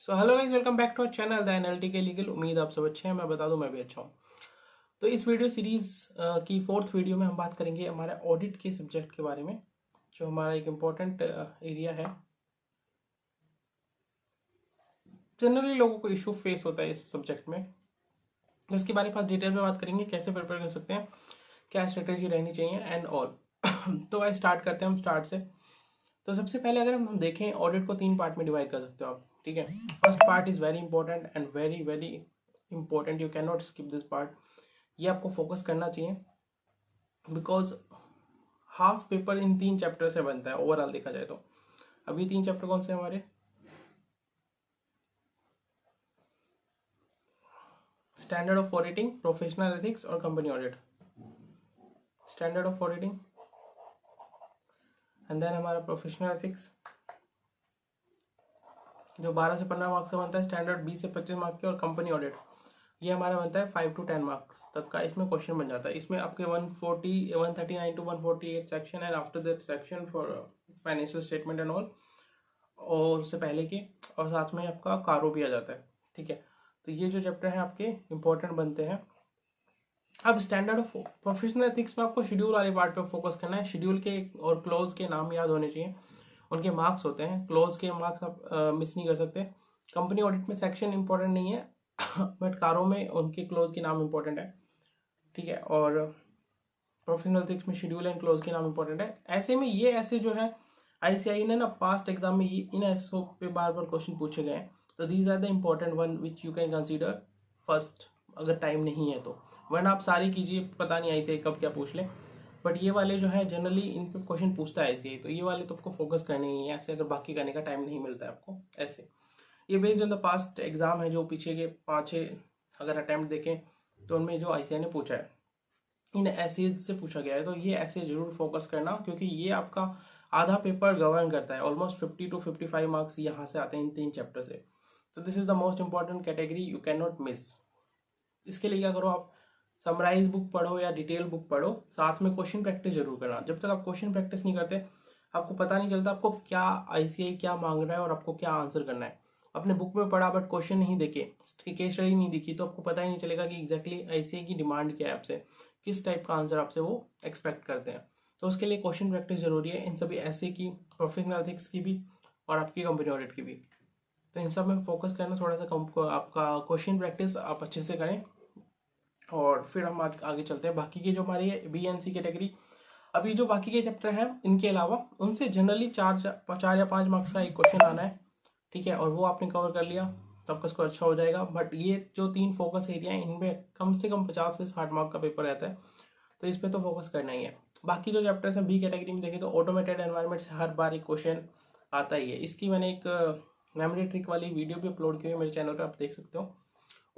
So hello guys, welcome back to our channel the NLT के legal. उम्मीद आप सब अच्छे हैं। मैं बता दूं मैं भी अच्छा हूं। तो इस वीडियो सीरीज की फोर्थ वीडियो में हम बात करेंगे हमारे ऑडिट के सब्जेक्ट के बारे में, जो हमारा एक इम्पॉर्टेंट एरिया है। जनरली लोगों को इशू फेस होता है इस सब्जेक्ट में, तो इसके बारे में आज डिटेल में बात करेंगे, कैसे प्रिपेयर कर सकते हैं, क्या स्ट्रेटेजी रहनी चाहिए एंड ऑल। तो भाई स्टार्ट करते हैं हम स्टार्ट से। तो सबसे पहले अगर हम देखें, ऑडिट को 3 पार्ट में डिवाइड कर सकते हो आप, ठीक है। First part is very important and very very important, you can not skip this part. ये आपको फोकस करना चाहिए because half paper in 3 chapter से बनता है ओवरऑल देखा जाए तो। अभी 3 चैप्टर कौन से हमारे? Standard of auditing, professional ethics और company audit. Standard of auditing and then हमारा प्रोफेशनल एथिक्स जो 12 से 15 मार्क्स का बनता है, स्टैंडर्ड 20 से 25 मार्क्स के, और कंपनी ऑडिट ये हमारा बनता है 5 to 10 मार्क्स तक का। इसमें क्वेश्चन बन जाता है। इसमें आपके 139 to 148 section and after that section for financial statement and all, और उससे पहले के, और साथ में आपका कारो भी आ जाता है, ठीक है। तो ये जो चैप्टर है आपके इंपॉर्टेंट बनते हैं। अब स्टैंडर्ड ऑफ प्रोफेशनल एथिक्स में आपको शेड्यूल वाले पार्ट पे फोकस करना है। शेड्यूल के और क्लोज के नाम याद होने चाहिए, उनके मार्क्स होते हैं। क्लोज के मार्क्स आप मिस नहीं कर सकते। कंपनी ऑडिट में सेक्शन इंपॉर्टेंट नहीं है बट कारों में उनके क्लोज के नाम इंपॉर्टेंट है, ठीक है। और प्रोफेशनल एथिक्स में शेड्यूल एंड क्लोज के नाम इंपॉर्टेंट है। ऐसे में ये ऐसे जो है आईसीआई ने ना पास्ट एग्जाम में इन ऐसों पे बार बार क्वेश्चन पूछे गए हैं। तो these are the important one which you can consider first, अगर टाइम नहीं है तो। वरना आप सारी कीजिए, पता नहीं आईसीआई कब क्या पूछ ले। बट ये वाले जो है जनरली इन पे क्वेश्चन पूछता है आईसीआई, तो ये वाले तो आपको फोकस करने ही है ऐसे, अगर बाकी करने का टाइम नहीं मिलता है आपको ऐसे। ये based on the past exam है, जो पीछे के 5-6 अगर अटैम्प्ट देखें तो उनमें जो आईसीआई ने पूछा है इन एसेज से पूछा गया है। तो ये ऐसे जरूर फोकस करना, क्योंकि ये आपका आधा पेपर गवर्न करता है। ऑलमोस्ट 50 to 55 मार्क्स यहाँ से आते हैं इन 3 चैप्टर से। तो this is the most important category, you can not miss. इसके लिए क्या करो आप, समराइज बुक पढ़ो या डिटेल बुक पढ़ो, साथ में क्वेश्चन प्रैक्टिस जरूर करना। जब तक आप क्वेश्चन प्रैक्टिस नहीं करते आपको पता नहीं चलता आपको क्या आईसीआई क्या मांग रहा है और आपको क्या आंसर करना है। अपने बुक में पढ़ा बट क्वेश्चन नहीं देखे, केस स्टडी नहीं दिखी, तो आपको पता ही नहीं चलेगा कि एग्जैक्टली आईसीआई की डिमांड क्या है आपसे, किस टाइप का आंसर आपसे वो एक्सपेक्ट करते हैं। तो उसके लिए क्वेश्चन प्रैक्टिस जरूरी है, इन सभी ऐसे की, प्रोफेशनल एथिक्स की भी और आपकी कंपनी ऑडिट की भी। तो इन सब में फोकस करना, थोड़ा सा आपका क्वेश्चन प्रैक्टिस आप अच्छे से करें। और फिर हम आगे चलते हैं बाकी की जो हमारी है बी एन सी कैटेगरी। अभी जो बाकी के चैप्टर हैं इनके अलावा उनसे जनरली 4 या 5 मार्क्स का एक क्वेश्चन आना है, ठीक है। और वो आपने कवर कर लिया तो आपका स्कोर अच्छा हो जाएगा। बट ये जो 3 फोकस एरिया है इनमें कम से कम 50 से 60 मार्क का पेपर रहता है, तो इस पर तो फोकस करना ही है। बाकी जो चैप्टर्स हैं बी कैटेगरी में देखें तो ऑटोमेटेड एनवायरनमेंट से हर बार एक क्वेश्चन आता ही है। इसकी मैंने एक मेमोरी ट्रिक वाली वीडियो भी अपलोड की हुई है मेरे चैनल पर, आप देख सकते हो।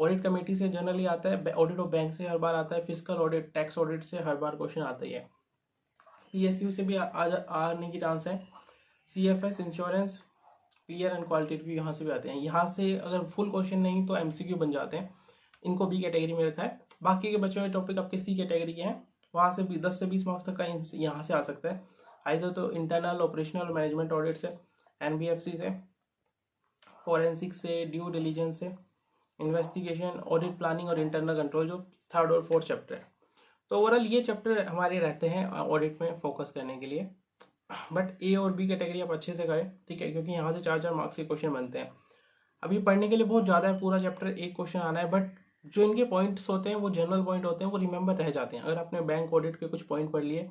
ऑडिट कमेटी से जनरली आता है, ऑडिट ऑफ बैंक से हर बार आता है, फिजिकल ऑडिट, टैक्स ऑडिट से हर बार क्वेश्चन आता ही है। पीएसयू से भी आने की चांस है। CFS, insurance, peer and quality भी यहाँ से भी आते हैं। यहाँ से अगर फुल क्वेश्चन नहीं तो एमसीक्यू बन जाते हैं। इनको बी कैटेगरी में रखा है। बाकी के बचे हुए टॉपिक आपके सी कैटेगरी के हैं, वहाँ से भी 10 से 20 मार्क्स तक का यहाँ से आ सकता है। आइदर तो इंटरनल, ऑपरेशनल, मैनेजमेंट ऑडिट से, एनबीएफसी से, फॉरेंसिक से, ड्यू डिलीजेंस से, इन्वेस्टिगेशन, ऑडिट प्लानिंग और इंटरनल कंट्रोल, जो 3rd और 4th चैप्टर है। तो ओवरऑल ये चैप्टर हमारे रहते हैं ऑडिट में फोकस करने के लिए। बट ए और बी कैटेगरी आप अच्छे से करें, ठीक है, क्योंकि यहाँ से 4-4 मार्क्स के क्वेश्चन बनते हैं। अभी पढ़ने के लिए बहुत ज़्यादा है, पूरा चैप्टर एक क्वेश्चन आना है, बट जो इनके पॉइंट्स होते हैं वो जनरल पॉइंट होते हैं, वो रिमेंबर रह जाते हैं। अगर आपने बैंक ऑडिट के कुछ पॉइंट पढ़ लिए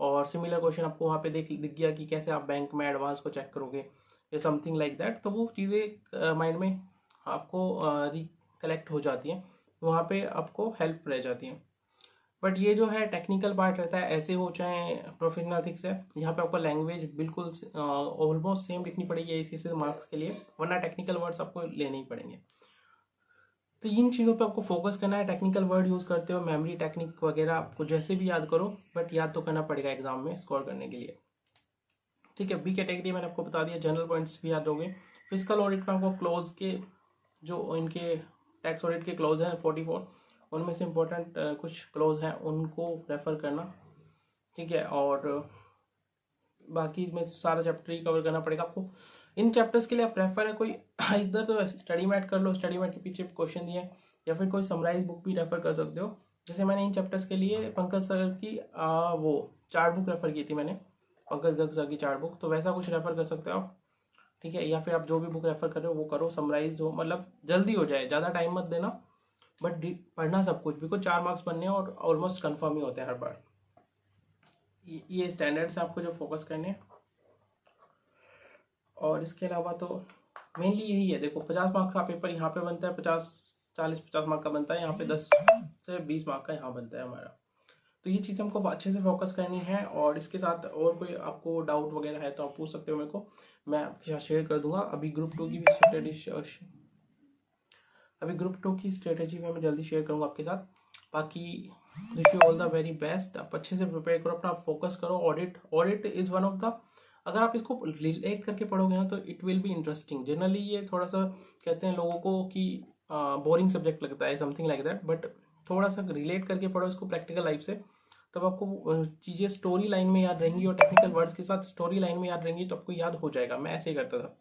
और सिमिलर क्वेश्चन आपको वहाँ पे दिख गया कि कैसे आप बैंक में एडवांस को चेक करोगे या समथिंग लाइक दैट, तो वो चीज़ें माइंड में आपको रिकलेक्ट हो जाती हैं, वहाँ पे आपको हेल्प रह जाती हैं। बट ये जो है टेक्निकल पार्ट रहता है, ऐसे हो चाहे प्रोफेशनल एथिक्स है, यहाँ पे आपको लैंग्वेज बिल्कुल ऑलमोस्ट सेम लिखनी पड़ेगी इसी से मार्क्स के लिए, वरना टेक्निकल वर्ड्स आपको लेने ही पड़ेंगे। तो इन चीज़ों पे आपको फोकस करना है। टेक्निकल वर्ड यूज़ करते हो, मेमोरी टेक्निक वगैरह आपको जैसे भी याद करो, बट याद तो करना पड़ेगा एग्जाम में स्कोर करने के लिए, ठीक है। बी कैटेगरी मैंने आपको बता दिया, जनरल पॉइंट्स भी याद होंगे। फिजिकल ऑडिट में आपको क्लोज के जो इनके टैक्स ऑडिट के क्लोज हैं 44, उनमें से इम्पोर्टेंट कुछ क्लोज हैं उनको रेफर करना, ठीक है। और बाकी में सारा चैप्टर ही कवर करना पड़ेगा आपको। इन चैप्टर्स के लिए आप रेफर है कोई इधर तो स्टडी मैट कर लो, स्टडी मैट के पीछे क्वेश्चन दिए, या फिर कोई समराइज बुक भी रेफर कर सकते हो। जैसे मैंने इन चैप्टर्स के लिए पंकज सर की वो 4 बुक रेफर की थी मैंने, पंकज गर्ग सर की 4 बुक, तो वैसा कुछ रेफर कर सकते हो आप, ठीक है। या फिर आप जो भी बुक रेफर कर रहे हो वो करो, समराइज हो, मतलब जल्दी हो जाए, ज़्यादा टाइम मत देना, बट पढ़ना सब कुछ, बिकॉज 4 मार्क्स बनने हैं और ऑलमोस्ट कन्फर्म ही होते हैं हर बार। ये स्टैंडर्ड्स आपको जो फोकस करने हैं। और इसके अलावा तो मेनली यही है, देखो 50 मार्क्स का पेपर यहाँ पे बनता है, 40-50 मार्क का बनता है यहाँ पे, 10 से 20 मार्क का यहाँ बनता है हमारा। तो ये चीज़ हमको अच्छे से फोकस करनी है। और इसके साथ और कोई आपको डाउट वगैरह है तो आप पूछ सकते हो मेरे को, मैं आपके साथ शेयर कर दूंगा। अभी ग्रुप 2 की भी स्ट्रेटेजी में मैं जल्दी शेयर करूंगा आपके साथ। बाकी wish you all the very best. आप अच्छे से प्रिपेयर करो, अपना फोकस करो। Audit is one of the, अगर आप इसको रिलेट करके पढ़ोगे ना तो it will be interesting. Generally ये थोड़ा सा कहते हैं लोगों को कि बोरिंग सब्जेक्ट लगता है, समथिंग लाइक दैट, बट थोड़ा सा रिलेट करके पढ़ो इसको प्रैक्टिकल लाइफ से, तब आपको चीज़ें स्टोरी लाइन में याद रहेंगी, और टेक्निकल वर्ड्स के साथ स्टोरी लाइन में याद रहेंगी, तो आपको याद हो जाएगा। मैं ऐसे ही करता था।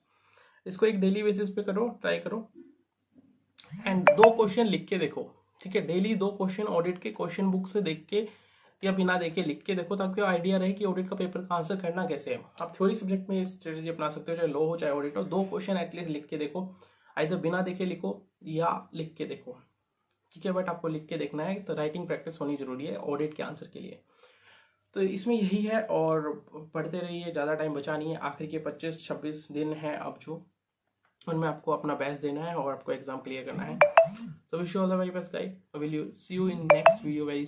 इसको एक डेली बेसिस पे करो, ट्राई करो, एंड 2 क्वेश्चन लिख के देखो, ठीक है। डेली 2 क्वेश्चन ऑडिट के क्वेश्चन बुक से देख के या बिना देखे लिख के देखो, ताकि आइडिया रहे कि ऑडिट का पेपर का आंसर करना कैसे है। आप थ्योरी सब्जेक्ट में स्ट्रेटेजी अपना सकते हो, चाहे लो हो चाहे ऑडिट हो। 2 क्वेश्चन एटलीस्ट लिख के देखो, आइदर बिना देखे लिखो या लिख के देखो, ठीक है। बट आपको लिख के देखना है, तो राइटिंग प्रैक्टिस होनी जरूरी है ऑडिट के आंसर के लिए। तो इसमें यही है, और पढ़ते रहिए, ज़्यादा टाइम बचा नहीं है। आखिर के 25-26 दिन हैं अब जो, उनमें आपको अपना बेस्ट देना है और आपको एग्जाम क्लियर करना है। So wish you all the very best, guys. I will see you in next video very soon.